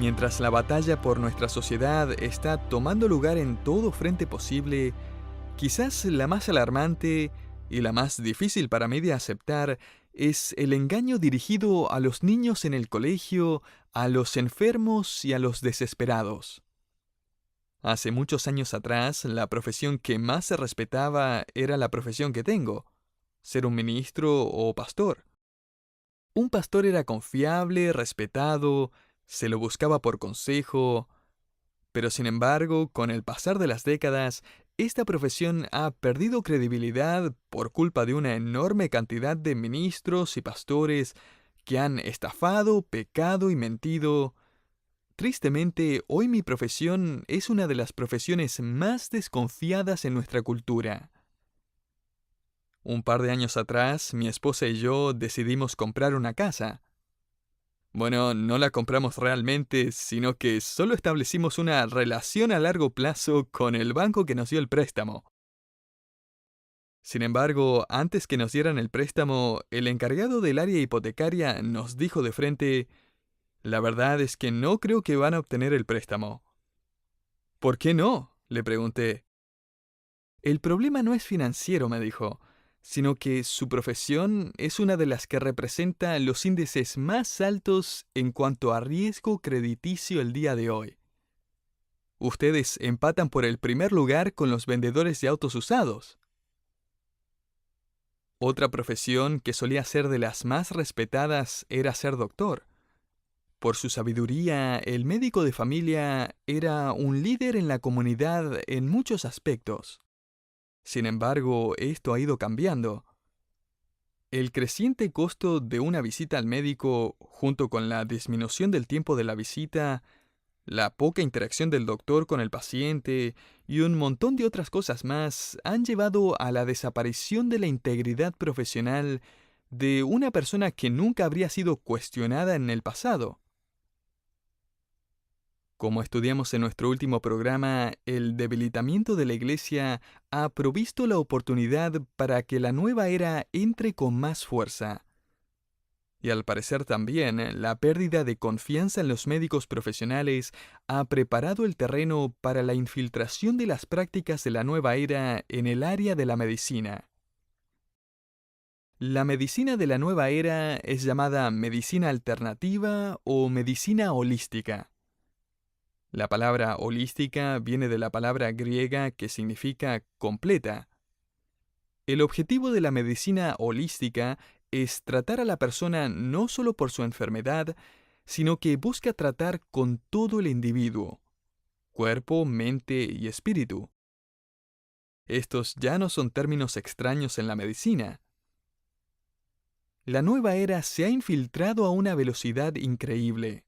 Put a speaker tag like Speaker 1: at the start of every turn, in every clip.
Speaker 1: Mientras la batalla por nuestra sociedad está tomando lugar en todo frente posible, quizás la más alarmante y la más difícil para mí de aceptar es el engaño dirigido a los niños en el colegio, a los enfermos y a los desesperados. Hace muchos años atrás, la profesión que más se respetaba era la profesión que tengo, ser un ministro o pastor. Un pastor era confiable, respetado, se lo buscaba por consejo, pero sin embargo, con el pasar de las décadas, esta profesión ha perdido credibilidad por culpa de una enorme cantidad de ministros y pastores que han estafado, pecado y mentido. Tristemente, hoy mi profesión es una de las profesiones más desconfiadas en nuestra cultura. Un par de años atrás, mi esposa y yo decidimos comprar una casa. Bueno, no la compramos realmente, sino que solo establecimos una relación a largo plazo con el banco que nos dio el préstamo. Sin embargo, antes que nos dieran el préstamo, el encargado del área hipotecaria nos dijo de frente, la verdad es que no creo que van a obtener el préstamo. ¿Por qué no?, le pregunté. El problema no es financiero, me dijo, sino que su profesión es una de las que representa los índices más altos en cuanto a riesgo crediticio el día de hoy. Ustedes empatan por el primer lugar con los vendedores de autos usados. Otra profesión que solía ser de las más respetadas era ser doctor. Por su sabiduría, el médico de familia era un líder en la comunidad en muchos aspectos. Sin embargo, esto ha ido cambiando. El creciente costo de una visita al médico, junto con la disminución del tiempo de la visita, la poca interacción del doctor con el paciente y un montón de otras cosas más, han llevado a la desaparición de la integridad profesional de una persona que nunca habría sido cuestionada en el pasado. Como estudiamos en nuestro último programa, el debilitamiento de la Iglesia ha provisto la oportunidad para que la nueva era entre con más fuerza. Y al parecer también, la pérdida de confianza en los médicos profesionales ha preparado el terreno para la infiltración de las prácticas de la nueva era en el área de la medicina. La medicina de la nueva era es llamada medicina alternativa o medicina holística. La palabra holística viene de la palabra griega que significa completa. El objetivo de la medicina holística es tratar a la persona no solo por su enfermedad, sino que busca tratar con todo el individuo, cuerpo, mente y espíritu. Estos ya no son términos extraños en la medicina. La nueva era se ha infiltrado a una velocidad increíble.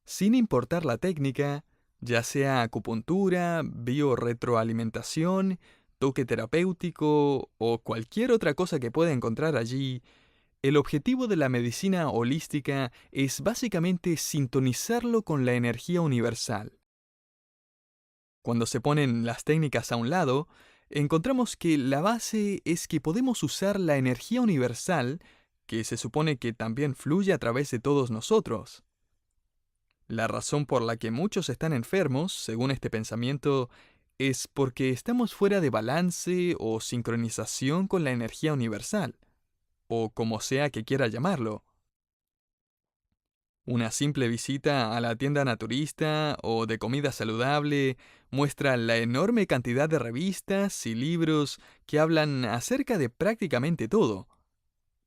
Speaker 1: Sin importar la técnica, ya sea acupuntura, biorretroalimentación, toque terapéutico o cualquier otra cosa que pueda encontrar allí, el objetivo de la medicina holística es básicamente sintonizarlo con la energía universal. Cuando se ponen las técnicas a un lado, encontramos que la base es que podemos usar la energía universal, que se supone que también fluye a través de todos nosotros. La razón por la que muchos están enfermos, según este pensamiento, es porque estamos fuera de balance o sincronización con la energía universal, o como sea que quiera llamarlo. Una simple visita a la tienda naturista o de comida saludable muestra la enorme cantidad de revistas y libros que hablan acerca de prácticamente todo.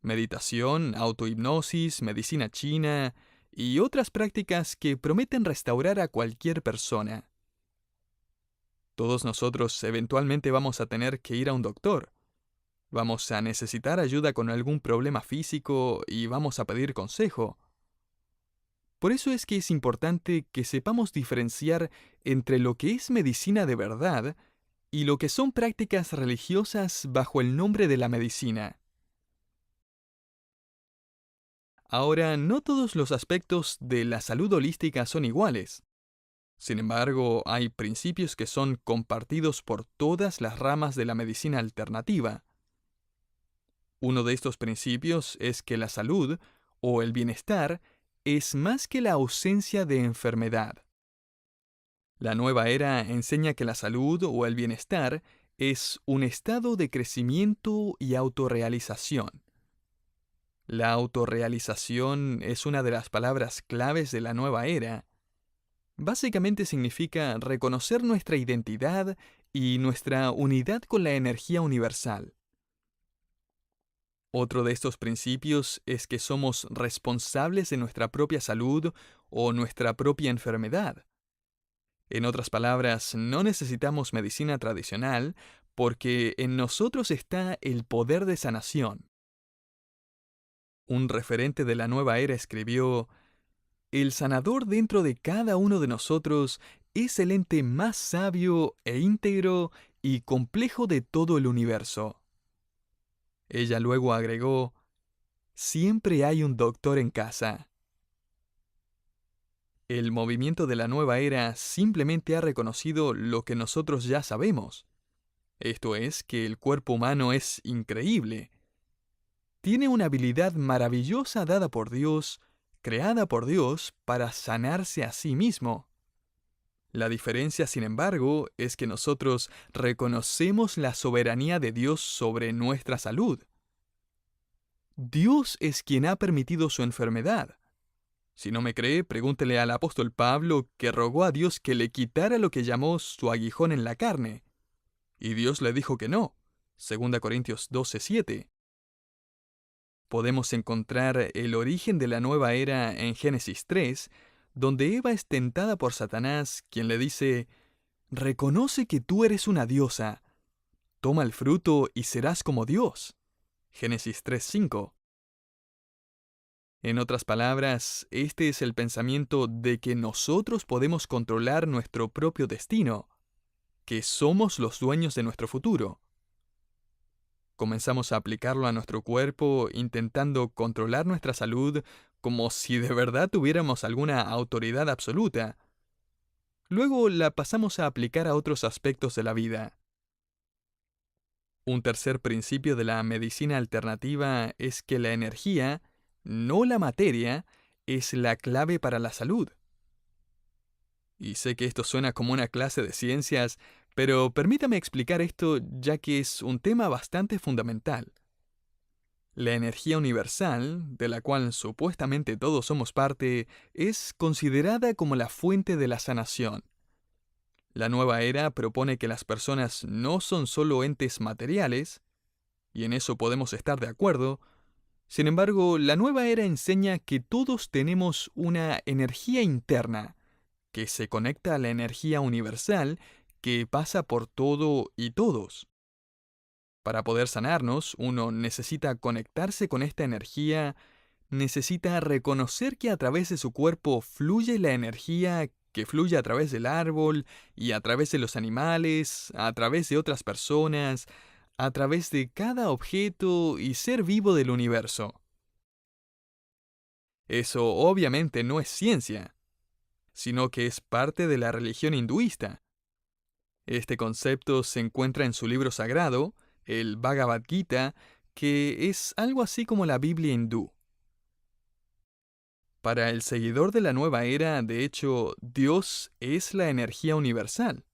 Speaker 1: Meditación, autohipnosis, medicina china y otras prácticas que prometen restaurar a cualquier persona. Todos nosotros eventualmente vamos a tener que ir a un doctor. Vamos a necesitar ayuda con algún problema físico y vamos a pedir consejo. Por eso es que es importante que sepamos diferenciar entre lo que es medicina de verdad y lo que son prácticas religiosas bajo el nombre de la medicina. Ahora, no todos los aspectos de la salud holística son iguales. Sin embargo, hay principios que son compartidos por todas las ramas de la medicina alternativa. Uno de estos principios es que la salud, o el bienestar, es más que la ausencia de enfermedad. La nueva era enseña que la salud o el bienestar es un estado de crecimiento y autorrealización. La autorrealización es una de las palabras claves de la nueva era. Básicamente significa reconocer nuestra identidad y nuestra unidad con la energía universal. Otro de estos principios es que somos responsables de nuestra propia salud o nuestra propia enfermedad. En otras palabras, no necesitamos medicina tradicional porque en nosotros está el poder de sanación. Un referente de la nueva era escribió: "El sanador dentro de cada uno de nosotros es el ente más sabio e íntegro y complejo de todo el universo". Ella luego agregó: "Siempre hay un doctor en casa". El movimiento de la nueva era simplemente ha reconocido lo que nosotros ya sabemos. Esto es, que el cuerpo humano es increíble. Tiene una habilidad maravillosa dada por Dios, creada por Dios para sanarse a sí mismo. La diferencia, sin embargo, es que nosotros reconocemos la soberanía de Dios sobre nuestra salud. Dios es quien ha permitido su enfermedad. Si no me cree, pregúntele al apóstol Pablo, que rogó a Dios que le quitara lo que llamó su aguijón en la carne. Y Dios le dijo que no. 2 Corintios 12:7. Podemos encontrar el origen de la nueva era en Génesis 3, donde Eva es tentada por Satanás, quien le dice: "Reconoce que tú eres una diosa. Toma el fruto y serás como Dios". Génesis 3:5. En otras palabras, este es el pensamiento de que nosotros podemos controlar nuestro propio destino, que somos los dueños de nuestro futuro. Comenzamos a aplicarlo a nuestro cuerpo, intentando controlar nuestra salud como si de verdad tuviéramos alguna autoridad absoluta. Luego la pasamos a aplicar a otros aspectos de la vida. Un tercer principio de la medicina alternativa es que la energía, no la materia, es la clave para la salud. Y sé que esto suena como una clase de ciencias, pero permítame explicar esto ya que es un tema bastante fundamental. La energía universal, de la cual supuestamente todos somos parte, es considerada como la fuente de la sanación. La nueva era propone que las personas no son solo entes materiales, y en eso podemos estar de acuerdo. Sin embargo, la nueva era enseña que todos tenemos una energía interna, que se conecta a la energía universal que pasa por todo y todos. Para poder sanarnos, uno necesita conectarse con esta energía, necesita reconocer que a través de su cuerpo fluye la energía que fluye a través del árbol y a través de los animales, a través de otras personas, a través de cada objeto y ser vivo del universo. Eso obviamente no es ciencia, sino que es parte de la religión hinduista. Este concepto se encuentra en su libro sagrado, el Bhagavad Gita, que es algo así como la Biblia hindú. Para el seguidor de la nueva era, de hecho, Dios es la energía universal.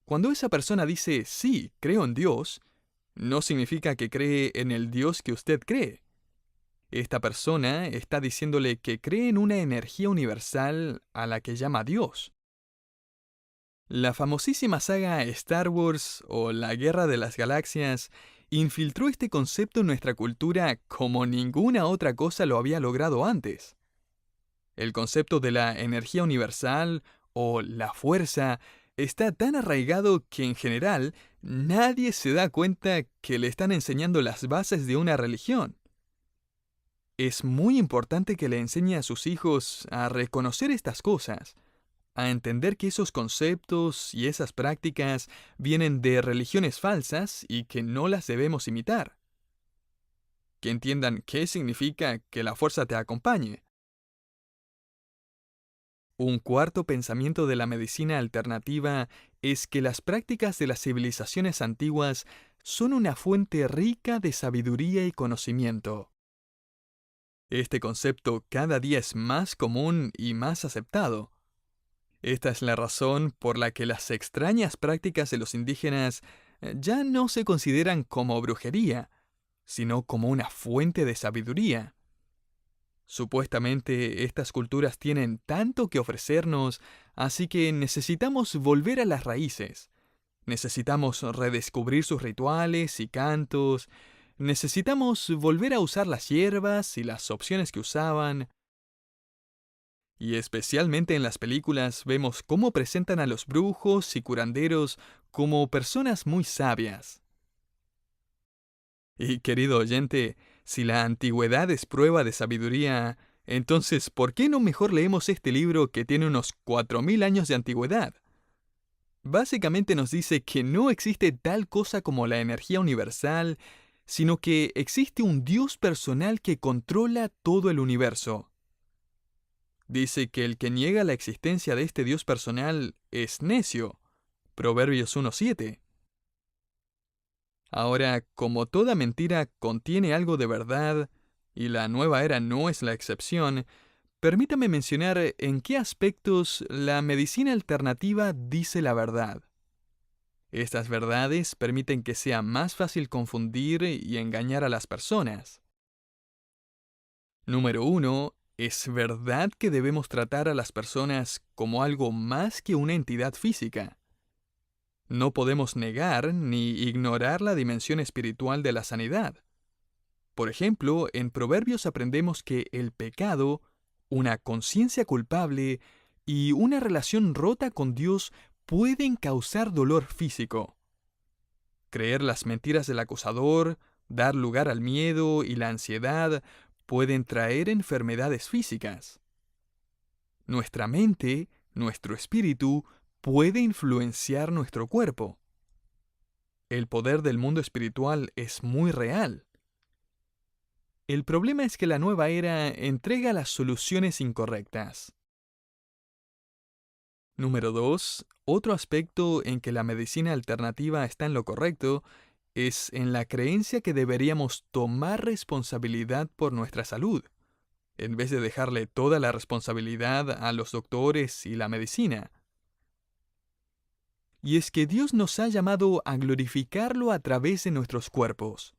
Speaker 1: Cuando esa persona dice: "Sí, creo en Dios", no significa que cree en el Dios que usted cree. Esta persona está diciéndole que cree en una energía universal a la que llama Dios. La famosísima saga Star Wars o la Guerra de las Galaxias infiltró este concepto en nuestra cultura como ninguna otra cosa lo había logrado antes. El concepto de la energía universal o la fuerza está tan arraigado que en general nadie se da cuenta que le están enseñando las bases de una religión. Es muy importante que le enseñe a sus hijos a reconocer estas cosas, a entender que esos conceptos y esas prácticas vienen de religiones falsas y que no las debemos imitar. Que entiendan qué significa que la fuerza te acompañe. Un cuarto pensamiento de la medicina alternativa es que las prácticas de las civilizaciones antiguas son una fuente rica de sabiduría y conocimiento. Este concepto cada día es más común y más aceptado. Esta es la razón por la que las extrañas prácticas de los indígenas ya no se consideran como brujería, sino como una fuente de sabiduría. Supuestamente estas culturas tienen tanto que ofrecernos, así que necesitamos volver a las raíces. Necesitamos redescubrir sus rituales y cantos. Necesitamos volver a usar las hierbas y las opciones que usaban. Y especialmente en las películas vemos cómo presentan a los brujos y curanderos como personas muy sabias. Y querido oyente, si la antigüedad es prueba de sabiduría, entonces ¿por qué no mejor leemos este libro que tiene unos 4000 años de antigüedad? Básicamente nos dice que no existe tal cosa como la energía universal, sino que existe un Dios personal que controla todo el universo. Dice que el que niega la existencia de este Dios personal es necio. Proverbios 1:7. Ahora, como toda mentira contiene algo de verdad, y la nueva era no es la excepción, permítame mencionar en qué aspectos la medicina alternativa dice la verdad. Estas verdades permiten que sea más fácil confundir y engañar a las personas. Número 1. Es verdad que debemos tratar a las personas como algo más que una entidad física. No podemos negar ni ignorar la dimensión espiritual de la sanidad. Por ejemplo, en Proverbios aprendemos que el pecado, una conciencia culpable y una relación rota con Dios pueden causar dolor físico. Creer las mentiras del acusador, dar lugar al miedo y la ansiedad pueden traer enfermedades físicas. Nuestra mente, nuestro espíritu, puede influenciar nuestro cuerpo. El poder del mundo espiritual es muy real. El problema es que la nueva era entrega las soluciones incorrectas. Número 2. Otro aspecto en que la medicina alternativa está en lo correcto es en la creencia que deberíamos tomar responsabilidad por nuestra salud, en vez de dejarle toda la responsabilidad a los doctores y la medicina. Y es que Dios nos ha llamado a glorificarlo a través de nuestros cuerpos.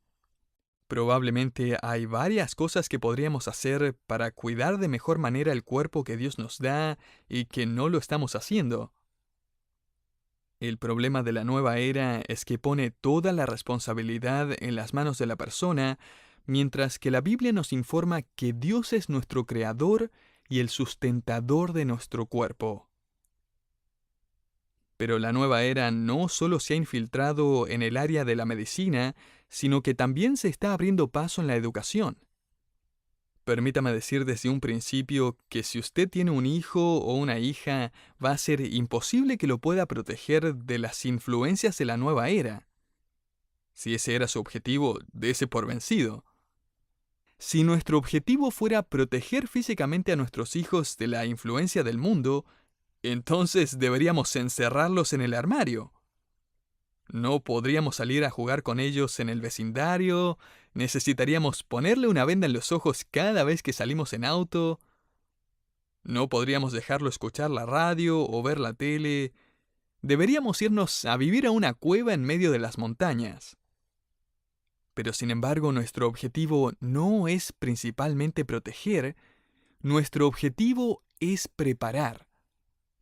Speaker 1: Probablemente hay varias cosas que podríamos hacer para cuidar de mejor manera el cuerpo que Dios nos da y que no lo estamos haciendo. El problema de la nueva era es que pone toda la responsabilidad en las manos de la persona, mientras que la Biblia nos informa que Dios es nuestro creador y el sustentador de nuestro cuerpo. Pero la nueva era no solo se ha infiltrado en el área de la medicina, sino que también se está abriendo paso en la educación. Permítame decir desde un principio que si usted tiene un hijo o una hija, va a ser imposible que lo pueda proteger de las influencias de la nueva era. Si ese era su objetivo, dése por vencido. Si nuestro objetivo fuera proteger físicamente a nuestros hijos de la influencia del mundo, entonces deberíamos encerrarlos en el armario. No podríamos salir a jugar con ellos en el vecindario, necesitaríamos ponerle una venda en los ojos cada vez que salimos en auto, no podríamos dejarlo escuchar la radio o ver la tele, deberíamos irnos a vivir a una cueva en medio de las montañas. Pero sin embargo, nuestro objetivo no es principalmente proteger, nuestro objetivo es preparar.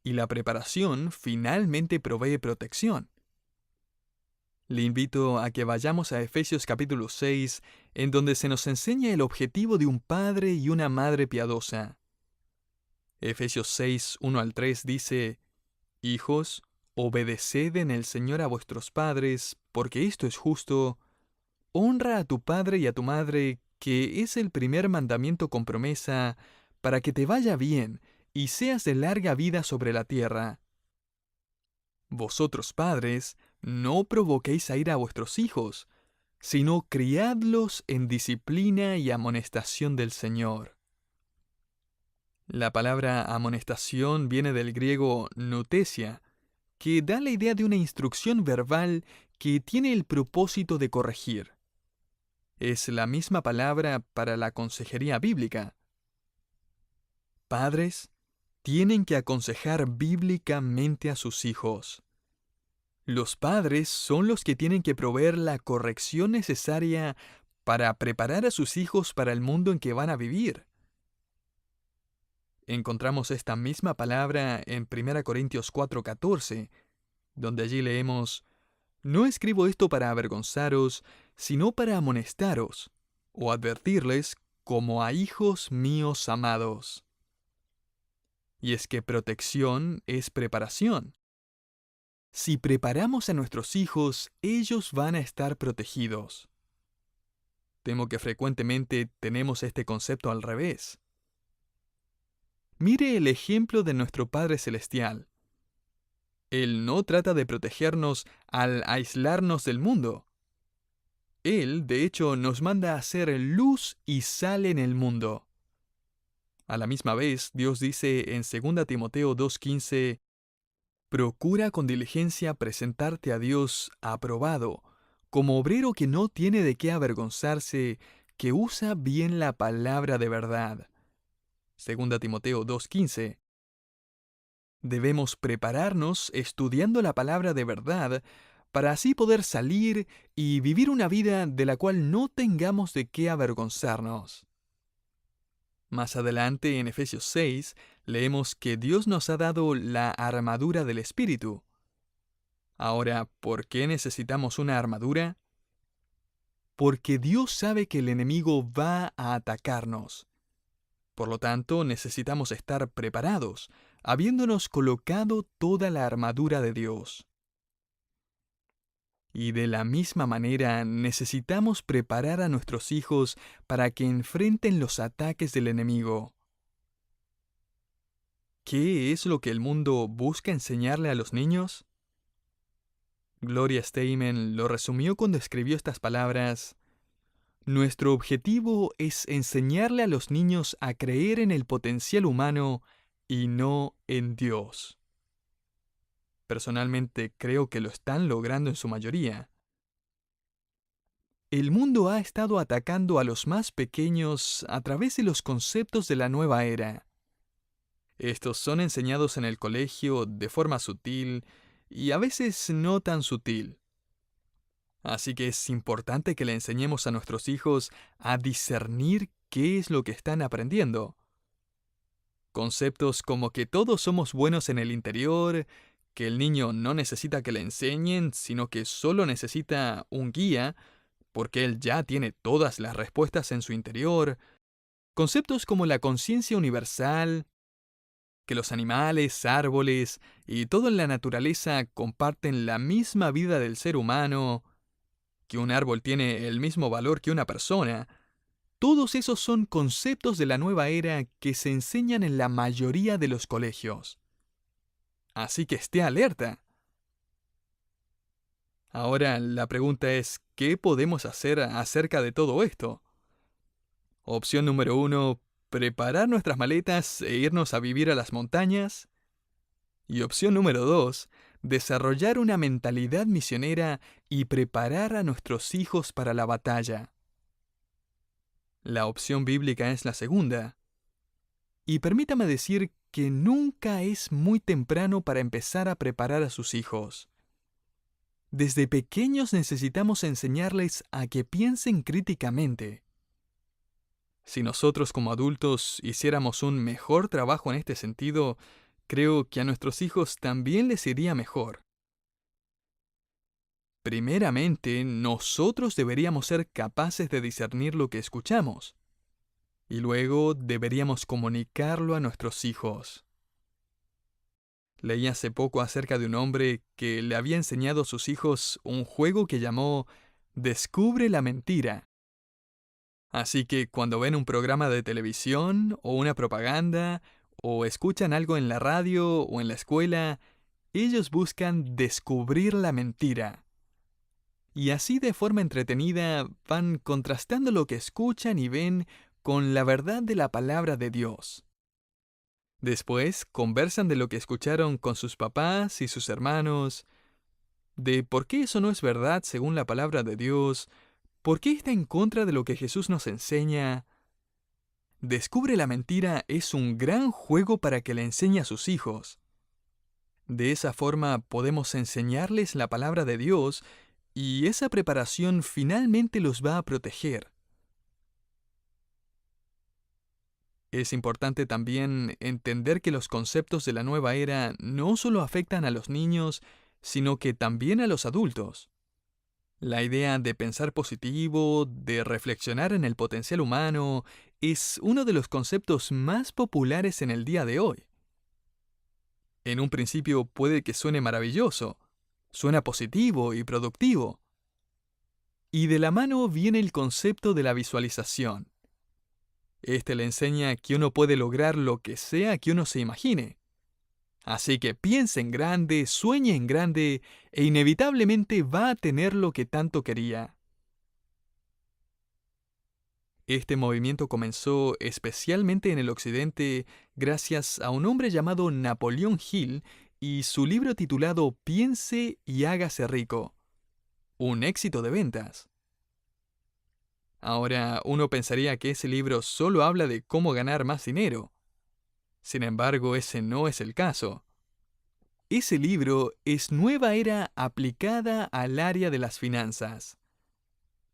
Speaker 1: Y la preparación finalmente provee protección. Le invito a que vayamos a Efesios capítulo 6, en donde se nos enseña el objetivo de un padre y una madre piadosa. Efesios 6, 1 al 3 dice: Hijos, obedeced en el Señor a vuestros padres, porque esto es justo. Honra a tu padre y a tu madre, que es el primer mandamiento con promesa, para que te vaya bien y seas de larga vida sobre la tierra. Vosotros padres, no provoquéis a ira a vuestros hijos, sino criadlos en disciplina y amonestación del Señor. La palabra amonestación viene del griego noutesia, que da la idea de una instrucción verbal que tiene el propósito de corregir. es la misma palabra para la consejería bíblica. Padres tienen que aconsejar bíblicamente a sus hijos. Los padres son los que tienen que proveer la corrección necesaria para preparar a sus hijos para el mundo en que van a vivir. Encontramos esta misma palabra en 1 Corintios 4:14, donde allí leemos: No escribo esto para avergonzaros, sino para amonestaros, o advertirles como a hijos míos amados. Y es que protección es preparación. Si preparamos a nuestros hijos, ellos van a estar protegidos. Temo que frecuentemente tenemos este concepto al revés. Mire el ejemplo de nuestro Padre Celestial. Él no trata de protegernos al aislarnos del mundo. Él, de hecho, nos manda a ser luz y sal en el mundo. A la misma vez, Dios dice en 2 Timoteo 2:15, Procura con diligencia presentarte a Dios aprobado, como obrero que no tiene de qué avergonzarse, que usa bien la palabra de verdad. 2 Timoteo 2:15. Debemos prepararnos estudiando la palabra de verdad para así poder salir y vivir una vida de la cual no tengamos de qué avergonzarnos. Más adelante, en Efesios 6, leemos que Dios nos ha dado la armadura del Espíritu. Ahora, ¿por qué necesitamos una armadura? Porque Dios sabe que el enemigo va a atacarnos. Por lo tanto, necesitamos estar preparados, habiéndonos colocado toda la armadura de Dios. Y de la misma manera necesitamos preparar a nuestros hijos para que enfrenten los ataques del enemigo. ¿Qué es lo que el mundo busca enseñarle a los niños? Gloria Steinem lo resumió cuando escribió estas palabras: Nuestro objetivo es enseñarle a los niños a creer en el potencial humano y no en Dios. Personalmente creo que lo están logrando en su mayoría. El mundo ha estado atacando a los más pequeños a través de los conceptos de la nueva era. Estos son enseñados en el colegio de forma sutil y a veces no tan sutil. Así que es importante que le enseñemos a nuestros hijos a discernir qué es lo que están aprendiendo. Conceptos como que todos somos buenos en el interior, que el niño no necesita que le enseñen, sino que solo necesita un guía, porque él ya tiene todas las respuestas en su interior. Conceptos como la conciencia universal, que los animales, árboles y todo en la naturaleza comparten la misma vida del ser humano, que un árbol tiene el mismo valor que una persona. Todos esos son conceptos de la nueva era que se enseñan en la mayoría de los colegios. Así que esté alerta. Ahora la pregunta es, ¿qué podemos hacer acerca de todo esto? Opción número 1, preparar nuestras maletas e irnos a vivir a las montañas. Y opción número 2, desarrollar una mentalidad misionera y preparar a nuestros hijos para la batalla. La opción bíblica es la segunda. Y permítame decir que nunca es muy temprano para empezar a preparar a sus hijos. Desde pequeños necesitamos enseñarles a que piensen críticamente. Si nosotros como adultos hiciéramos un mejor trabajo en este sentido, creo que a nuestros hijos también les iría mejor. Primeramente, nosotros deberíamos ser capaces de discernir lo que escuchamos, y luego deberíamos comunicarlo a nuestros hijos. Leí hace poco acerca de un hombre que le había enseñado a sus hijos un juego que llamó Descubre la mentira. Así que cuando ven un programa de televisión o una propaganda, o escuchan algo en la radio o en la escuela, ellos buscan descubrir la mentira. Y así de forma entretenida van contrastando lo que escuchan y ven con la verdad de la palabra de Dios. Después conversan de lo que escucharon con sus papás y sus hermanos, de por qué eso no es verdad según la palabra de Dios, ¿Por qué está en contra de lo que Jesús nos enseña? Descubre la mentira es un gran juego para que le enseñe a sus hijos. De esa forma podemos enseñarles la palabra de Dios y esa preparación finalmente los va a proteger. Es importante también entender que los conceptos de la nueva era no solo afectan a los niños, sino que también a los adultos. La idea de pensar positivo, de reflexionar en el potencial humano, es uno de los conceptos más populares en el día de hoy. En un principio puede que suene maravilloso, suena positivo y productivo. Y de la mano viene el concepto de la visualización. Este le enseña que uno puede lograr lo que sea que uno se imagine. Así que piense en grande, sueñe en grande, e inevitablemente va a tener lo que tanto quería. Este movimiento comenzó especialmente en el occidente gracias a un hombre llamado Napoleón Hill y su libro titulado Piense y hágase rico. Un éxito de ventas. Ahora, uno pensaría que ese libro solo habla de cómo ganar más dinero. Sin embargo, ese no es el caso. Ese libro es nueva era aplicada al área de las finanzas.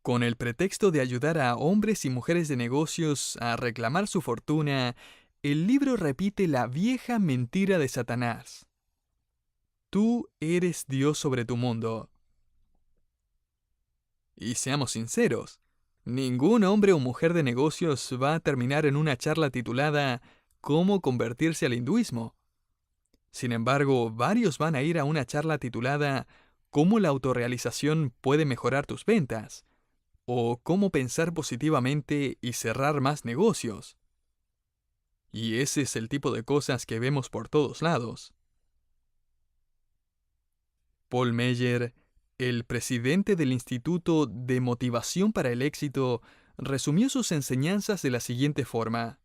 Speaker 1: Con el pretexto de ayudar a hombres y mujeres de negocios a reclamar su fortuna, el libro repite la vieja mentira de Satanás. Tú eres Dios sobre tu mundo. Y seamos sinceros, ningún hombre o mujer de negocios va a terminar en una charla titulada ¿Cómo convertirse al hinduismo? Sin embargo, varios van a ir a una charla titulada ¿Cómo la autorrealización puede mejorar tus ventas? O cómo pensar positivamente y cerrar más negocios. Y ese es el tipo de cosas que vemos por todos lados. Paul Meyer, el presidente del Instituto de Motivación para el Éxito, resumió sus enseñanzas de la siguiente forma.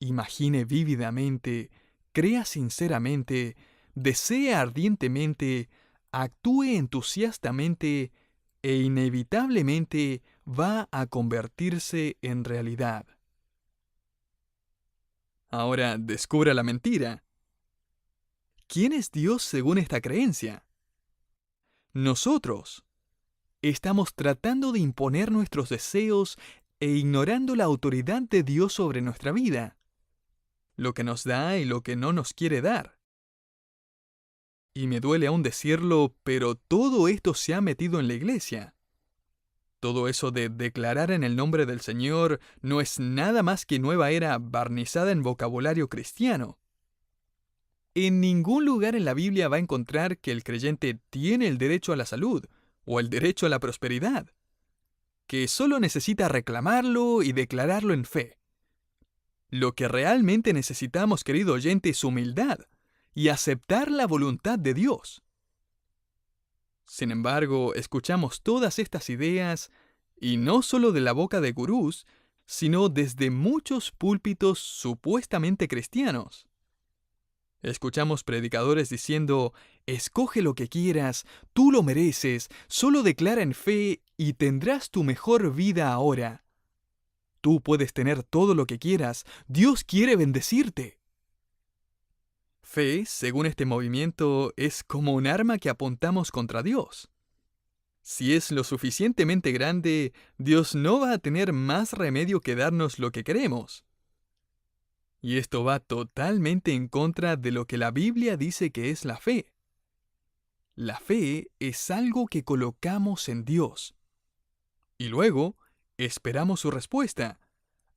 Speaker 1: Imagine vívidamente, crea sinceramente, desee ardientemente, actúe entusiastamente e inevitablemente va a convertirse en realidad. Ahora descubra la mentira. ¿Quién es Dios según esta creencia? Nosotros. Estamos tratando de imponer nuestros deseos e ignorando la autoridad de Dios sobre nuestra vida, lo que nos da y lo que no nos quiere dar. Y me duele aún decirlo, pero todo esto se ha metido en la iglesia. Todo eso de declarar en el nombre del Señor no es nada más que nueva era barnizada en vocabulario cristiano. En ningún lugar en la Biblia va a encontrar que el creyente tiene el derecho a la salud o el derecho a la prosperidad, que solo necesita reclamarlo y declararlo en fe. Lo que realmente necesitamos, querido oyente, es humildad y aceptar la voluntad de Dios. Sin embargo, escuchamos todas estas ideas, y no solo de la boca de gurús, sino desde muchos púlpitos supuestamente cristianos. Escuchamos predicadores diciendo, escoge lo que quieras, tú lo mereces, solo declara en fe y tendrás tu mejor vida ahora. Tú puedes tener todo lo que quieras, Dios quiere bendecirte. Fe, según este movimiento, es como un arma que apuntamos contra Dios. Si es lo suficientemente grande, Dios no va a tener más remedio que darnos lo que queremos. Y esto va totalmente en contra de lo que la Biblia dice que es la fe. La fe es algo que colocamos en Dios. Y luego, esperamos su respuesta.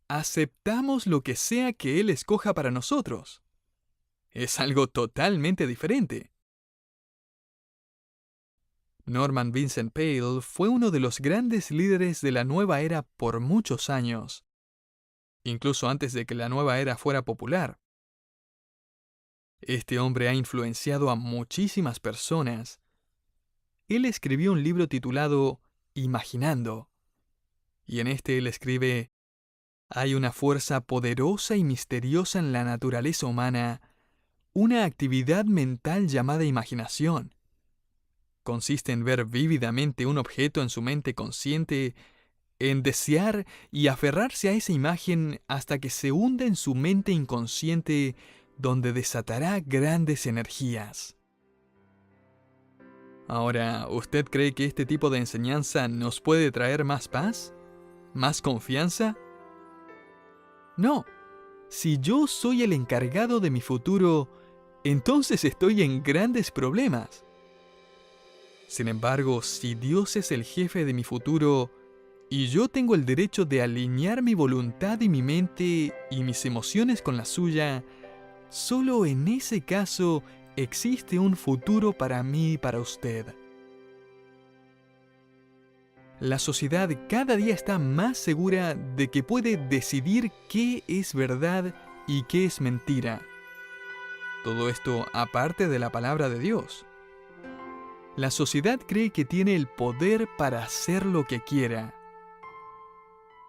Speaker 1: Aceptamos lo que sea que Él escoja para nosotros. Es algo totalmente diferente. Norman Vincent Peale fue uno de los grandes líderes de la nueva era por muchos años, incluso antes de que la nueva era fuera popular. Este hombre ha influenciado a muchísimas personas. Él escribió un libro titulado Imaginando, y en este él escribe: hay una fuerza poderosa y misteriosa en la naturaleza humana, una actividad mental llamada imaginación. consiste en ver vívidamente un objeto en su mente consciente, en desear y aferrarse a esa imagen hasta que se hunda en su mente inconsciente, donde desatará grandes energías. Ahora, ¿usted cree que este tipo de enseñanza nos puede traer más paz? ¿Más confianza? No. Si yo soy el encargado de mi futuro, entonces estoy en grandes problemas. Sin embargo, si Dios es el jefe de mi futuro, y yo tengo el derecho de alinear mi voluntad y mi mente y mis emociones con la suya, solo en ese caso existe un futuro para mí y para usted. La sociedad cada día está más segura de que puede decidir qué es verdad y qué es mentira. Todo esto aparte de la palabra de Dios. La sociedad cree que tiene el poder para hacer lo que quiera.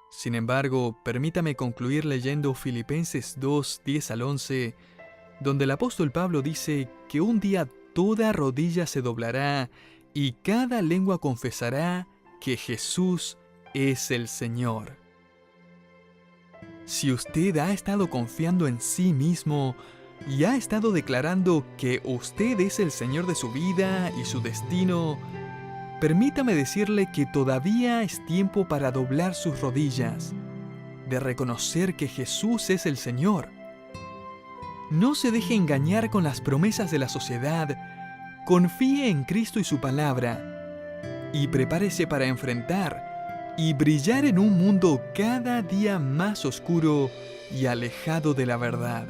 Speaker 1: Sin embargo, permítame concluir leyendo Filipenses 2, 10 al 11, donde el apóstol Pablo dice que un día toda rodilla se doblará y cada lengua confesará que Jesús es el Señor. Si usted ha estado confiando en sí mismo y ha estado declarando que usted es el Señor de su vida y su destino, permítame decirle que todavía es tiempo para doblar sus rodillas, de reconocer que Jesús es el Señor. No se deje engañar con las promesas de la sociedad, confíe en Cristo y su palabra, y prepárese para enfrentar y brillar en un mundo cada día más oscuro y alejado de la verdad.